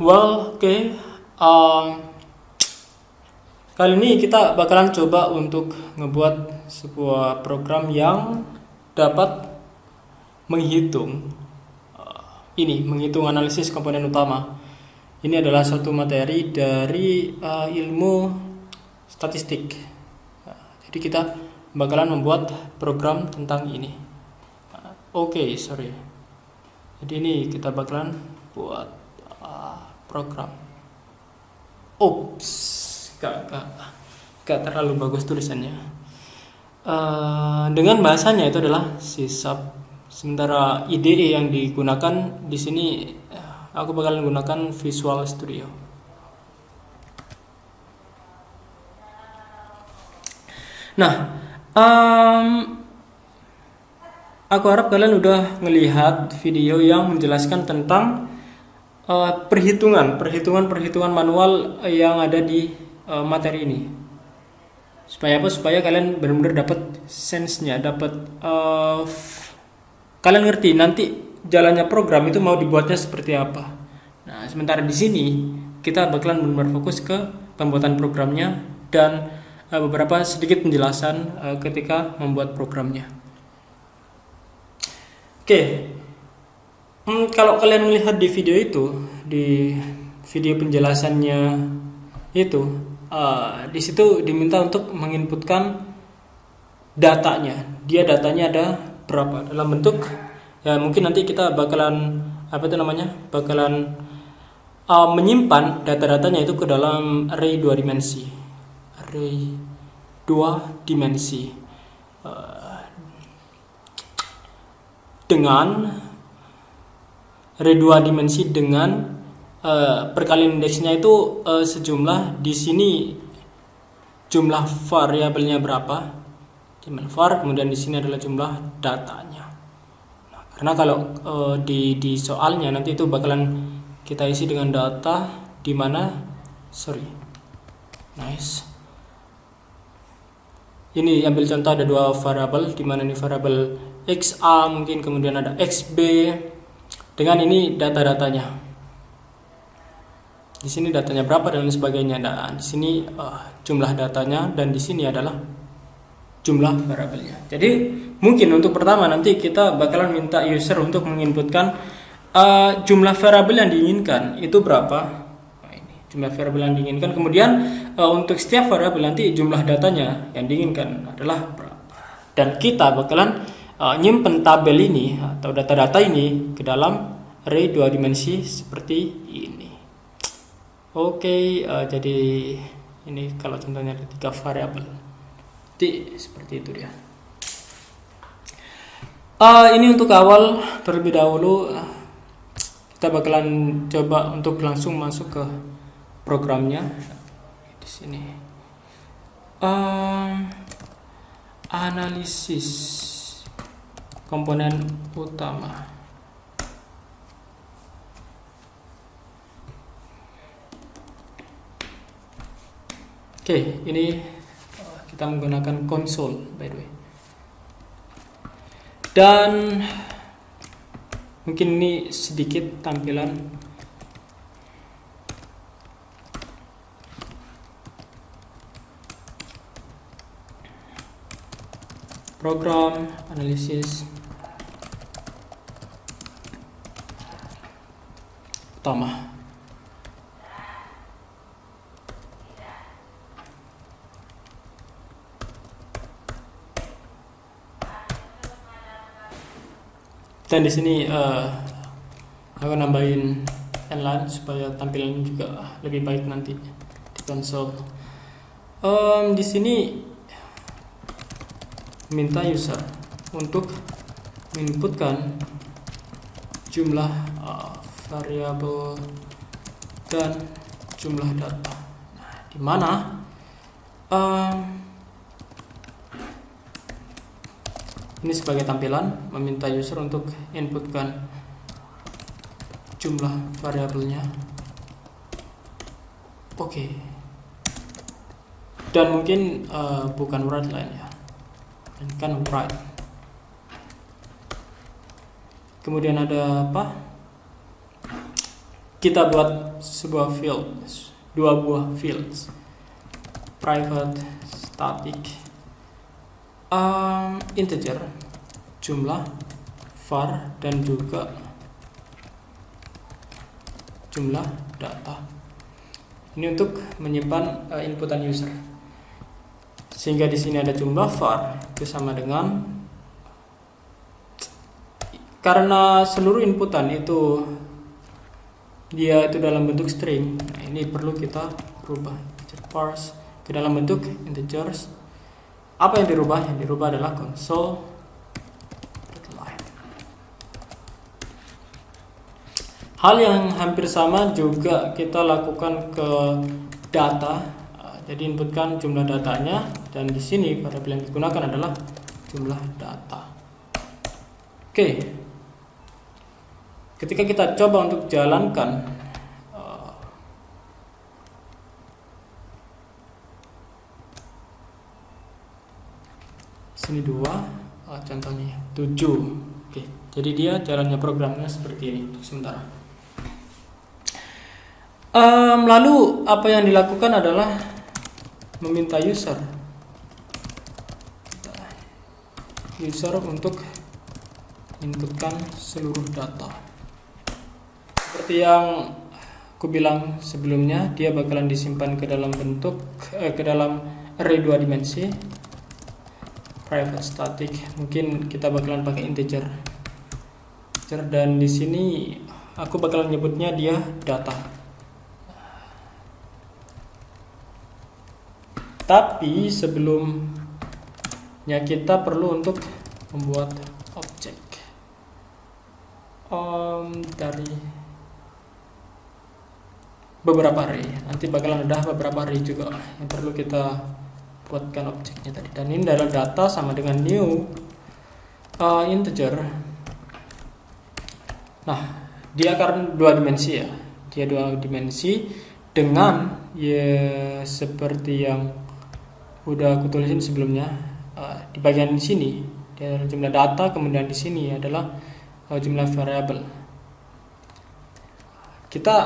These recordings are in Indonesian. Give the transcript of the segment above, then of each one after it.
Oke. Kali ini kita bakalan coba untuk ngebuat sebuah program yang dapat menghitung menghitung analisis komponen utama. Ini adalah satu materi dari ilmu statistik. Jadi kita bakalan membuat program tentang ini. Jadi ini kita bakalan buat program. Gak terlalu bagus tulisannya. Dengan bahasanya itu adalah C#. Sementara IDE yang digunakan di sini aku bakalan gunakan Visual Studio. Nah, aku harap kalian udah ngelihat video yang menjelaskan tentang perhitungan manual yang ada di materi ini. Supaya apa? Supaya kalian benar-benar dapat sense-nya, kalian ngerti nanti jalannya program itu mau dibuatnya seperti apa. Nah, sementara di sini kita bakalan benar-benar fokus ke pembuatan programnya dan beberapa sedikit penjelasan ketika membuat programnya. Kalau kalian melihat di video itu, di video penjelasannya itu, di situ diminta untuk menginputkan datanya. Datanya ada berapa dalam bentuk ya, mungkin nanti kita bakalan menyimpan data-datanya itu ke dalam array 2 dimensi dengan array 2 dimensi dengan perkalian indeksnya itu sejumlah. Di sini jumlah variabelnya berapa, jumlah var, kemudian di sini adalah jumlah datanya. Nah, karena kalau di soalnya nanti itu bakalan kita isi dengan data di mana ini ambil contoh ada 2 variabel, di mana ini variabel xa mungkin, kemudian ada xb dengan ini data-datanya. Di sini datanya berapa dan lain sebagainya. Nah, di sini jumlah datanya dan di sini adalah jumlah variabelnya. Jadi mungkin untuk pertama nanti kita bakalan minta user untuk menginputkan jumlah variabel yang diinginkan itu berapa. Nah, ini jumlah variabel yang diinginkan. Kemudian untuk setiap variabel nanti jumlah datanya yang diinginkan adalah berapa. Dan kita bakalan nyimpen tabel ini atau data-data ini ke dalam array 2 dimensi seperti ini. Jadi ini kalau contohnya ada 3 variabel. Jadi seperti itu dia. Ini untuk awal terlebih dahulu kita bakalan coba untuk langsung masuk ke programnya. Di sini analisis komponen utama. Ini kita menggunakan konsol by the way. Dan mungkin ini sedikit tampilan program analisis utama. Dan di sini aku nambahin inline supaya tampilan juga lebih baik nanti di konsol. Di sini minta user untuk menginputkan jumlah variabel dan jumlah data. Nah, di mana ini sebagai tampilan meminta user untuk inputkan jumlah variabelnya. Dan mungkin bukan write line ya, kan write. Kemudian ada apa? kita buat sebuah field, dua buah fields, private static integer jumlah var dan juga jumlah data. Ini untuk menyimpan inputan user. Sehingga di sini ada jumlah var itu sama dengan, karena seluruh inputan itu dia itu dalam bentuk string. Nah, ini perlu kita rubah parse ke dalam bentuk integers. Apa yang dirubah? Yang dirubah adalah console.line. Hal yang hampir sama juga kita lakukan ke data. Jadi inputkan jumlah datanya, dan di sini variabel yang digunakan adalah jumlah data. Oke. Ketika kita coba untuk jalankan sini 2, contohnya 7. Oke, jadi dia jalannya programnya seperti ini untuk sementara. Lalu apa yang dilakukan adalah meminta user untuk inputkan seluruh data. Seperti yang aku bilang sebelumnya, dia bakalan disimpan ke dalam bentuk ke dalam array 2 dimensi, private static. Mungkin kita bakalan pakai integer, dan di sini aku bakalan nyebutnya dia data. Tapi sebelumnya kita perlu untuk membuat objek dari beberapa array. Nanti bakalan ada beberapa array juga yang perlu kita buatkan objeknya tadi. Dan ini adalah data sama dengan new integer. Nah, dia karena 2 dimensi ya. Dia 2 dimensi dengan ya seperti yang udah aku tulisin sebelumnya. Di bagian sini dia adalah jumlah data, kemudian di sini adalah jumlah variabel. Kita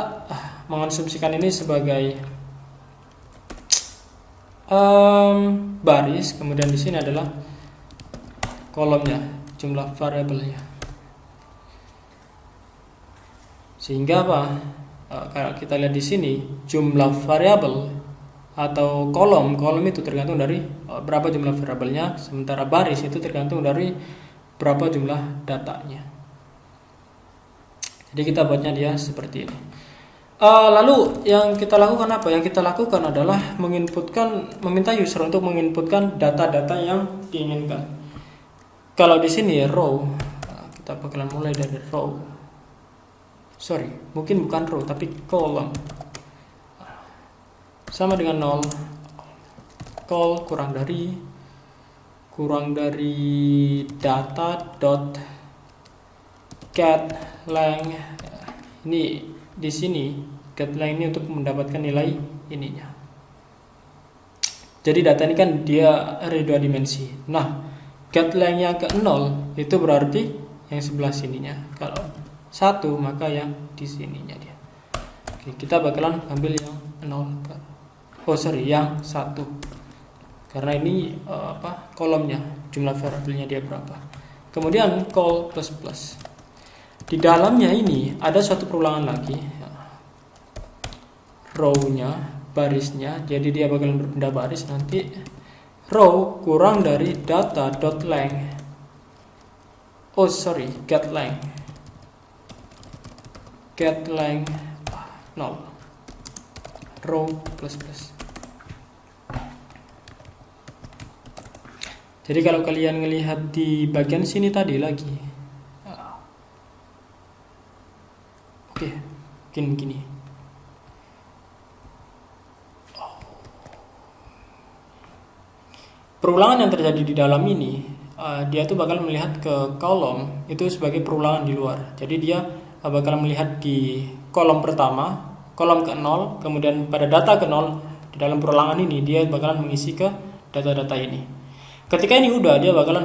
mengonsumsikan ini sebagai baris, kemudian di sini adalah kolomnya, jumlah variabelnya. Sehingga apa? Kalau kita lihat di sini, jumlah variabel atau kolom itu tergantung dari berapa jumlah variabelnya, sementara baris itu tergantung dari berapa jumlah datanya. Jadi kita buatnya dia seperti ini. Lalu yang kita lakukan apa? Yang kita lakukan adalah meminta user untuk menginputkan data-data yang diinginkan. Kalau di sini row, kita bakalan mulai dari row. Mungkin bukan row tapi column. Sama dengan 0. Call kurang dari data dot get length. Ini di sini get length ini untuk mendapatkan nilai ininya. Jadi data ini kan dia array 2 dimensi. Nah, get length yang ke 0 itu berarti yang sebelah sininya. Kalau 1 maka yang di sininya dia. Oke, kita bakalan ambil yang 0. Yang 1. Karena ini kolomnya, jumlah variabelnya dia berapa. Kemudian call plus. Di dalamnya ini ada suatu perulangan lagi. Row-nya, barisnya, jadi dia bakalan berpindah baris nanti. Row kurang dari data dot length. Get length. Get length 0. Row plus. Jadi kalau kalian melihat di bagian sini tadi lagi, mungkin gini. Perulangan yang terjadi di dalam ini, dia tuh bakal melihat ke kolom itu sebagai perulangan di luar. Jadi dia bakal melihat di kolom pertama, kolom ke 0, kemudian pada data ke 0 di dalam perulangan ini dia bakalan mengisi ke data-data ini. Ketika ini udah, dia bakalan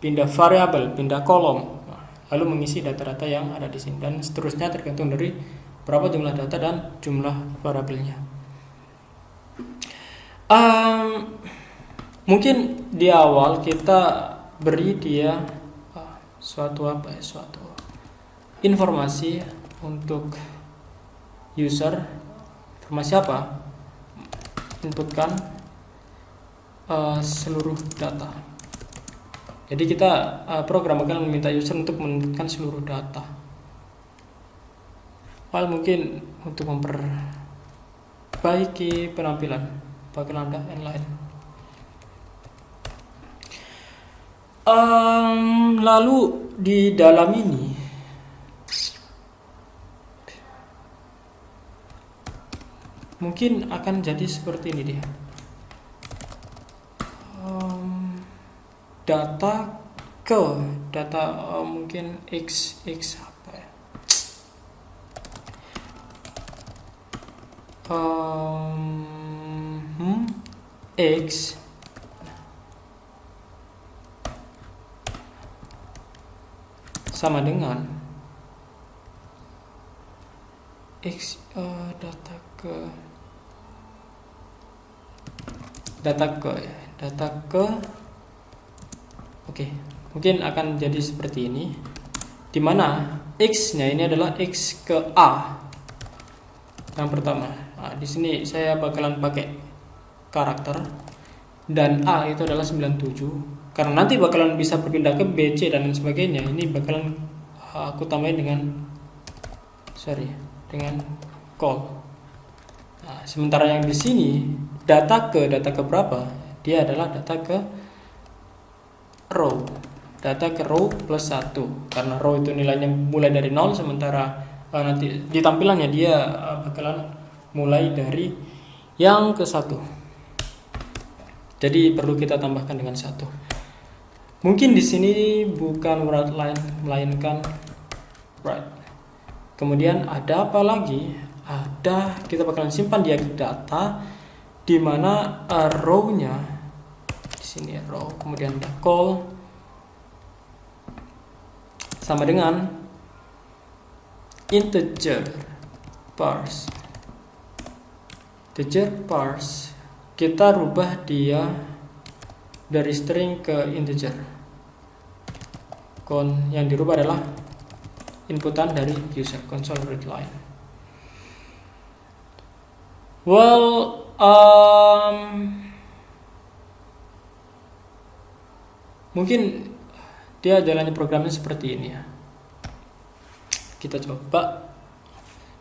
pindah variabel, pindah kolom. lalu mengisi data-data yang ada di sini, dan seterusnya tergantung dari berapa jumlah data dan jumlah variabelnya. Mungkin di awal kita beri dia suatu informasi untuk user. Informasi apa? Inputkan seluruh data. Jadi kita program akan meminta user untuk menentukan seluruh data. Mungkin untuk memperbaiki penampilan bagi Anda dan lain. Lalu di dalam ini mungkin akan jadi seperti ini dia. Data mungkin x apa ya? X sama dengan x data ke Oke, mungkin akan jadi seperti ini, dimana x-nya ini adalah x ke a yang pertama. Nah, di sini saya bakalan pakai karakter, dan a itu adalah 97, karena nanti bakalan bisa berpindah ke b, c dan lain sebagainya. Ini bakalan aku tambahin dengan call. Nah, sementara yang di sini data ke berapa? Dia adalah data ke row plus 1, karena row itu nilainya mulai dari 0, sementara nanti di tampilannya dia bakalan mulai dari yang ke 1. Jadi perlu kita tambahkan dengan 1. Mungkin di sini bukan write line melainkan write. Kemudian ada apa lagi? Kita bakalan simpan dia data, di mana row-nya sini row, kemudian ada call sama dengan integer parse. Kita rubah dia dari string ke integer. Yang dirubah adalah inputan dari user, console read line. Mungkin dia jalannya programnya seperti ini ya. Kita coba,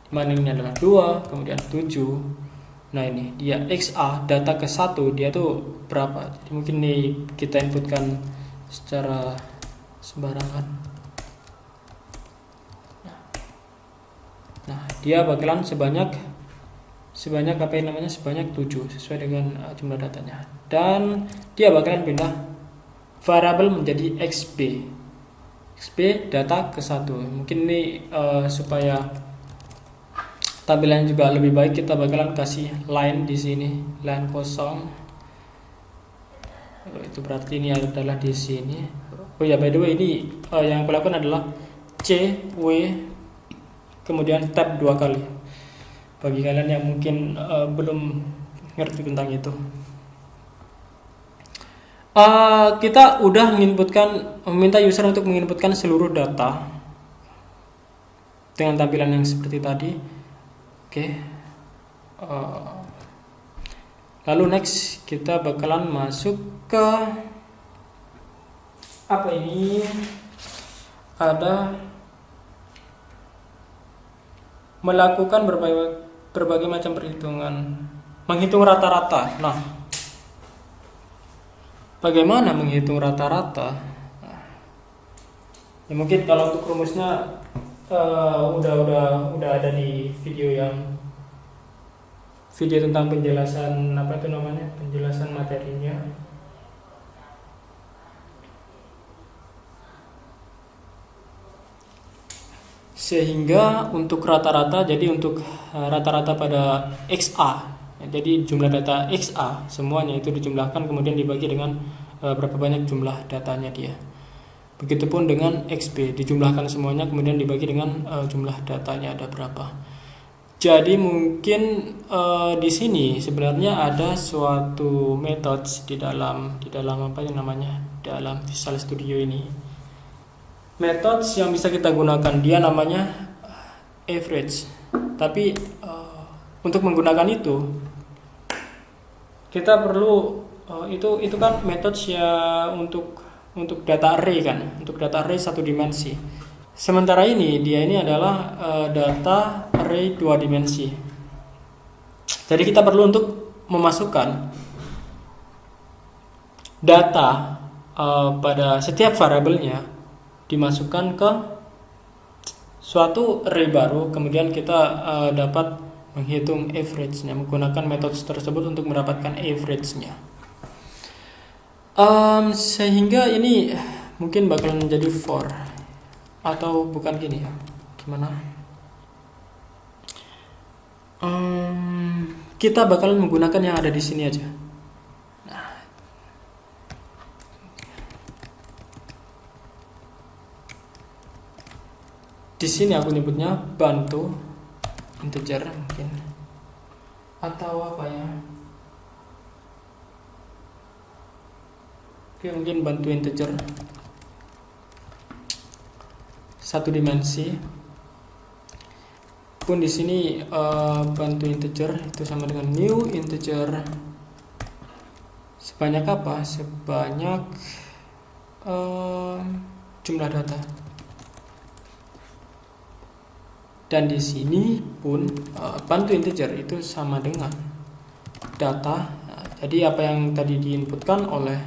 dimana ini adalah 2, kemudian 7. Nah ini dia XA, data ke 1 dia tuh berapa. Jadi mungkin ini kita inputkan secara sembarangan. Nah dia bakalan sebanyak apa yang namanya, sebanyak 7 sesuai dengan jumlah datanya. Dan dia bakalan pindah variabel menjadi xb data ke 1. Mungkin ini supaya tampilannya juga lebih baik, kita bakalan kasih line di sini, line kosong. Itu berarti ini adalah di sini. Oh ya, by the way, ini yang aku lakukan adalah C W kemudian tab 2 kali. Bagi kalian yang mungkin belum ngerti tentang itu. Kita udah meminta user untuk menginputkan seluruh data dengan tampilan yang seperti tadi. Oke. Lalu next kita bakalan masuk ke apa ini? Ada melakukan berbagai macam perhitungan, menghitung rata-rata. Nah, bagaimana menghitung rata-rata? Ya mungkin kalau untuk rumusnya udah ada di video tentang penjelasan penjelasan materinya. Sehingga untuk rata-rata, jadi untuk rata-rata pada XA, jadi jumlah data XA semuanya itu dijumlahkan kemudian dibagi dengan berapa banyak jumlah datanya dia. Begitupun dengan XB, dijumlahkan semuanya kemudian dibagi dengan jumlah datanya ada berapa. Jadi mungkin di sini sebenarnya ada suatu metode di dalam apa yang namanya dalam Visual Studio ini. Metode yang bisa kita gunakan dia namanya average. Tapi untuk menggunakan itu kita perlu itu kan metode ya untuk data array kan, untuk data array satu dimensi. Sementara ini dia ini adalah data array 2 dimensi. Jadi kita perlu untuk memasukkan data pada setiap variabelnya dimasukkan ke suatu array baru, kemudian kita dapat menghitung average-nya menggunakan metode tersebut untuk mendapatkan average-nya. Sehingga ini mungkin bakalan menjadi for atau bukan gini ya, gimana? Kita bakalan menggunakan yang ada di sini aja. Di sini aku nyebutnya bantu integer mungkin, atau apa ya? Oke, mungkin bantu integer satu dimensi. Pun di sini bantu integer itu sama dengan new integer sebanyak apa? Sebanyak jumlah data. Dan di sini pun bantu integer itu sama dengan data. Jadi apa yang tadi diinputkan oleh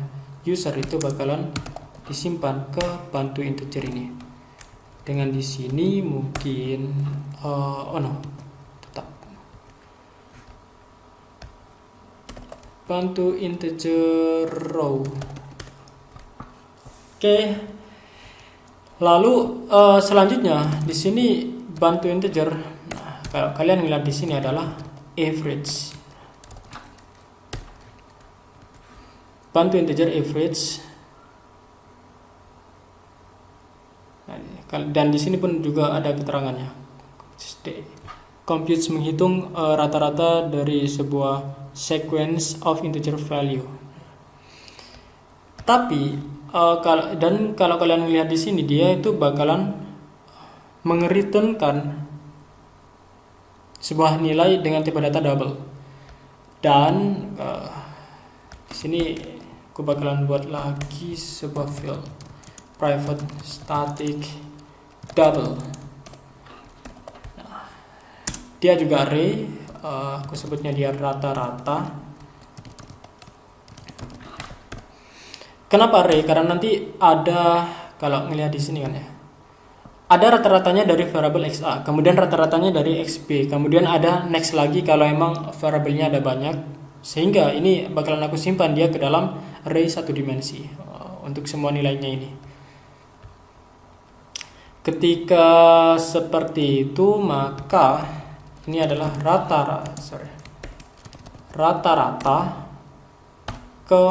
user itu bakalan disimpan ke bantu integer ini. Dengan di sini mungkin tetap bantu integer row. Oke. Lalu selanjutnya di sini bantu integer. Nah, kalau kalian lihat di sini adalah average. Bantu integer average. Dan di sini pun juga ada keterangannya. Compute menghitung rata-rata dari sebuah sequence of integer value. Tapi kalau kalian lihat di sini dia itu bakalan mengeriturnkan sebuah nilai dengan tipe data double. Dan di sini aku bakalan buat lagi sebuah field private static double. Nah, dia juga array, aku sebutnya dia rata-rata. Kenapa array? Karena nanti ada, kalau ngelihat di sini kan ya, ada rata-ratanya dari variabel XA, kemudian rata-ratanya dari XB, kemudian ada next lagi kalau emang variabelnya ada banyak, sehingga ini bakalan aku simpan dia ke dalam array satu dimensi untuk semua nilainya ini. Ketika seperti itu maka ini adalah rata-rata ke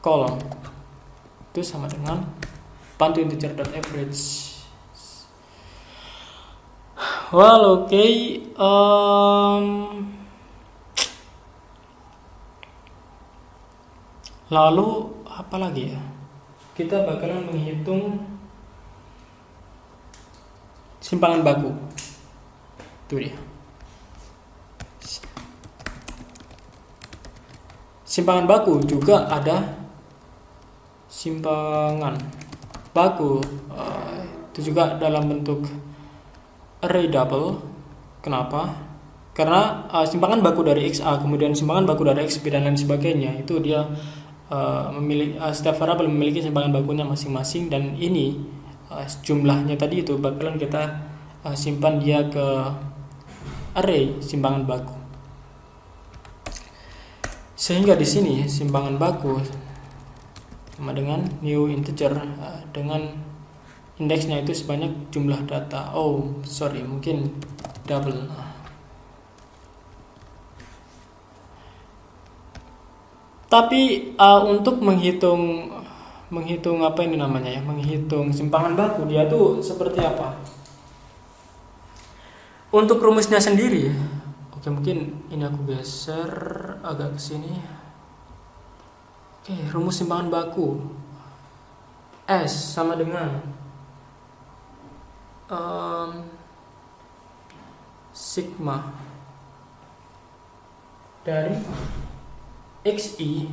kolom itu sama dengan bantu integer.average. Well, okay. Lalu apa lagi ya? Kita bakalan menghitung simpangan baku. Itu dia. Simpangan baku juga ada simpangan baku itu juga dalam bentuk array double. Kenapa? Karena simpangan baku dari XA kemudian simpangan baku dari XB dan lain sebagainya itu dia memiliki setiap variabel memiliki simpangan bakunya masing-masing, dan ini jumlahnya tadi itu bakalan kita simpan dia ke array simpangan baku. Sehingga di sini simpangan baku sama dengan new integer dengan indeksnya itu sebanyak jumlah data. Mungkin double. Tapi untuk menghitung menghitung apa ini namanya ya, menghitung simpangan baku, dia tuh seperti apa. Untuk rumusnya sendiri, oke, mungkin ini aku geser agak ke sini. Oke, rumus simpangan baku S sama dengan sigma dari XI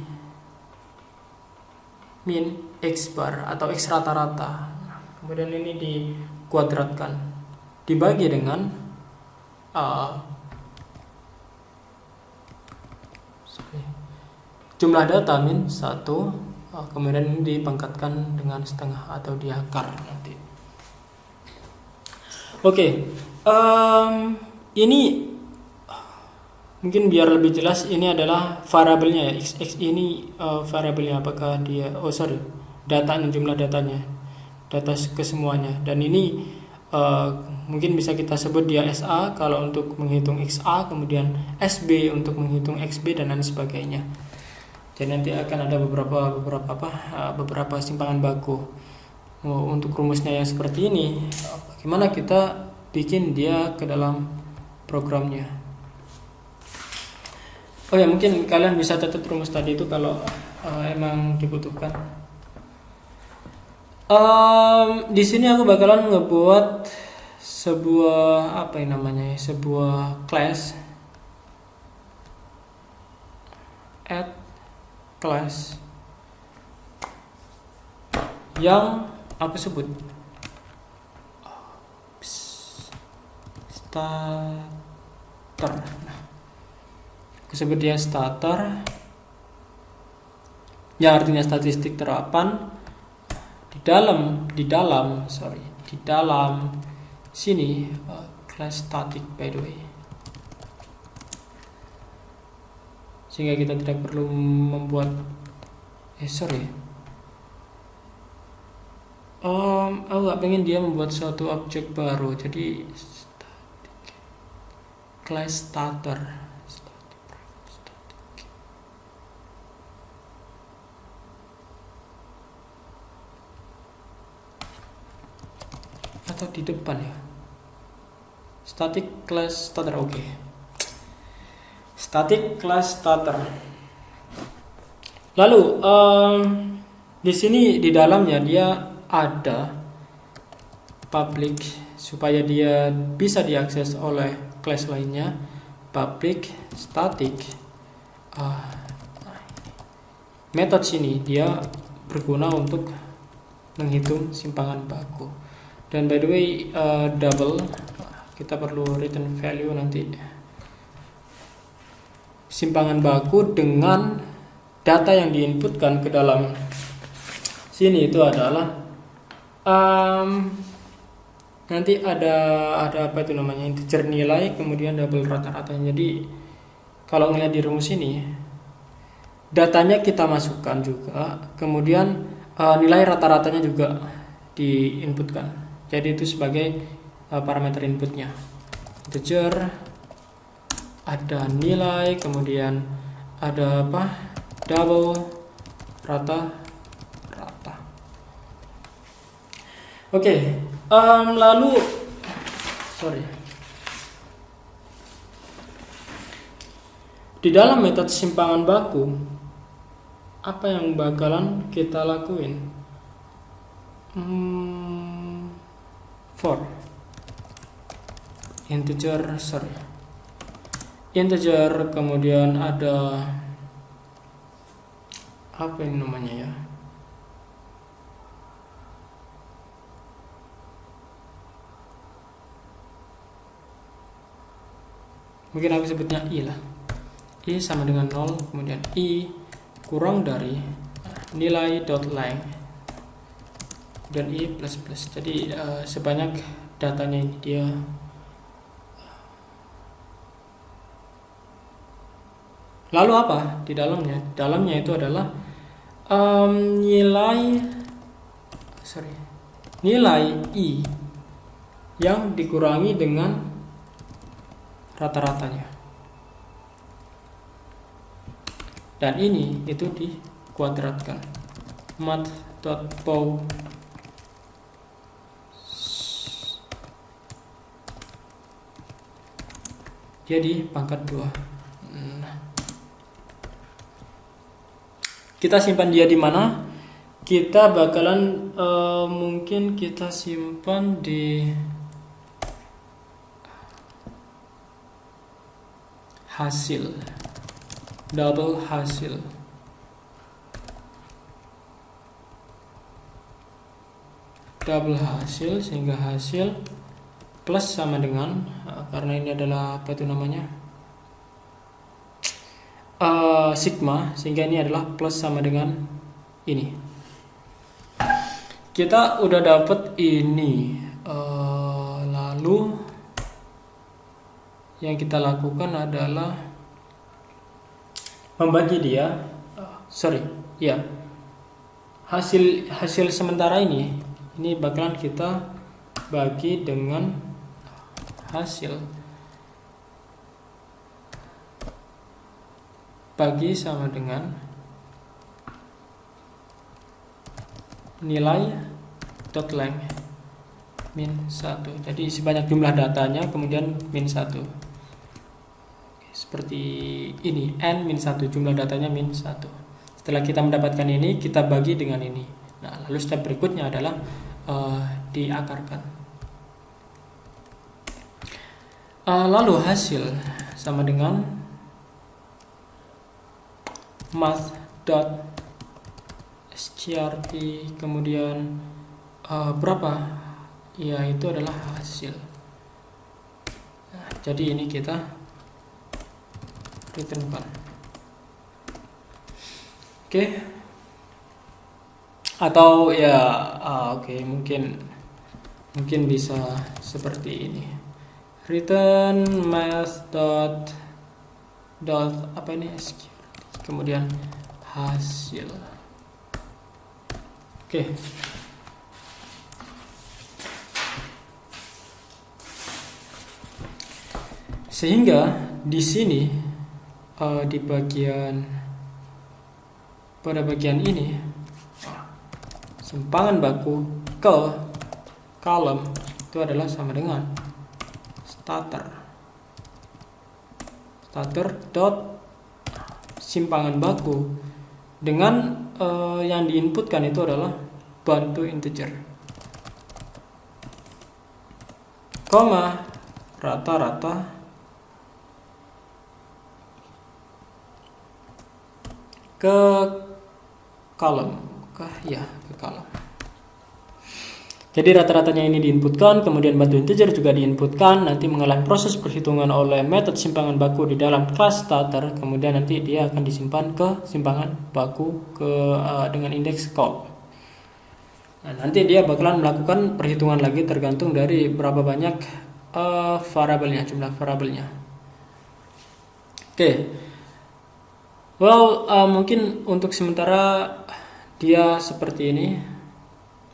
min X bar atau X rata-rata. Kemudian ini dikuadratkan, dibagi dengan jumlah data min 1, kemudian ini dipangkatkan dengan setengah atau diakar nanti. Oke, ini mungkin biar lebih jelas, ini adalah variabelnya ya. X ini variabelnya, apakah dia datanya, jumlah datanya, data kesemuanya. Dan ini mungkin bisa kita sebut dia SA kalau untuk menghitung XA, kemudian SB untuk menghitung XB dan lain sebagainya. Jadi nanti akan ada beberapa simpangan baku. Untuk rumusnya yang seperti ini, bagaimana kita bikin dia ke dalam programnya. Oh ya, mungkin kalian bisa catat rumus tadi itu kalau emang dibutuhkan. Di sini aku bakalan ngebuat sebuah sebuah class, add class yang aku sebut starter. Aku sebut dia starter, yang artinya statistik terapan. Di dalam sini class static by the way, sehingga kita tidak perlu membuat aku gak pengen dia membuat suatu objek baru, jadi class starter atau di depan ya, static class starter. Oke. Static class starter. Lalu di sini di dalamnya dia ada public supaya dia bisa diakses oleh kelas lainnya. Public static method sini dia berguna untuk menghitung simpangan baku. Dan by the way double, kita perlu return value nanti simpangan baku dengan data yang diinputkan ke dalam sini itu adalah nanti ada apa itu namanya, integer nilai kemudian double rata-ratanya. Jadi kalau ngeliat di rumus ini datanya kita masukkan juga, kemudian nilai rata-ratanya juga diinputkan. Jadi itu sebagai parameter inputnya. Integer, ada nilai, kemudian ada double rata-rata. Oke. Lalu di dalam metode simpangan baku apa yang bakalan kita lakuin? For integer kemudian ada apa ini namanya ya, mungkin aku sebutnya i lah. I sama dengan 0, kemudian i kurang dari nilai dot length dan i plus plus. Jadi sebanyak datanya ini dia. Lalu apa di dalamnya? Dalamnya itu adalah nilai i yang dikurangi dengan rata-ratanya. Dan ini itu dikuadratkan. Mat math.pow. Dia di pangkat 2. Kita simpan dia di mana? Kita bakalan mungkin kita simpan di hasil, double hasil. Double hasil, sehingga hasil plus sama dengan karena ini adalah apa itu namanya, sigma, sehingga ini adalah plus sama dengan ini. Kita udah dapet ini, lalu yang kita lakukan adalah membagi dia, hasil sementara ini bakalan kita bagi dengan hasil, bagi sama dengan nilai dot length min 1. Jadi sebanyak jumlah datanya kemudian min 1. Seperti ini, n min 1, jumlah datanya min 1. Setelah kita mendapatkan ini, kita bagi dengan ini. Nah, lalu step berikutnya adalah diakarkan. Lalu hasil sama dengan math.strp kemudian berapa? Ya, itu adalah hasil. Nah, jadi ini kita returnkan. Oke. Atau ya mungkin bisa seperti ini. Return math dot apa ini, kemudian hasil. Oke. Sehingga di sini pada bagian ini simpangan baku ke kolom itu adalah sama dengan starter dot simpangan baku dengan yang diinputkan itu adalah bantu integer, koma rata-rata ke kolom, ke kolom. Jadi rata-ratanya ini diinputkan, kemudian bantu integer juga diinputkan, nanti mengalami proses perhitungan oleh metode simpangan baku di dalam kelas starter, kemudian nanti dia akan disimpan ke simpangan baku dengan indeks call. Nah, nanti dia bakalan melakukan perhitungan lagi tergantung dari berapa banyak variabelnya, jumlah variabelnya. Oke. Mungkin untuk sementara dia seperti ini.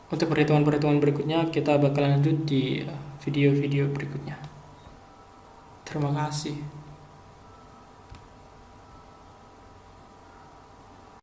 Untuk perhitungan-perhitungan berikutnya kita bakalan lanjut di video-video berikutnya. Terima kasih.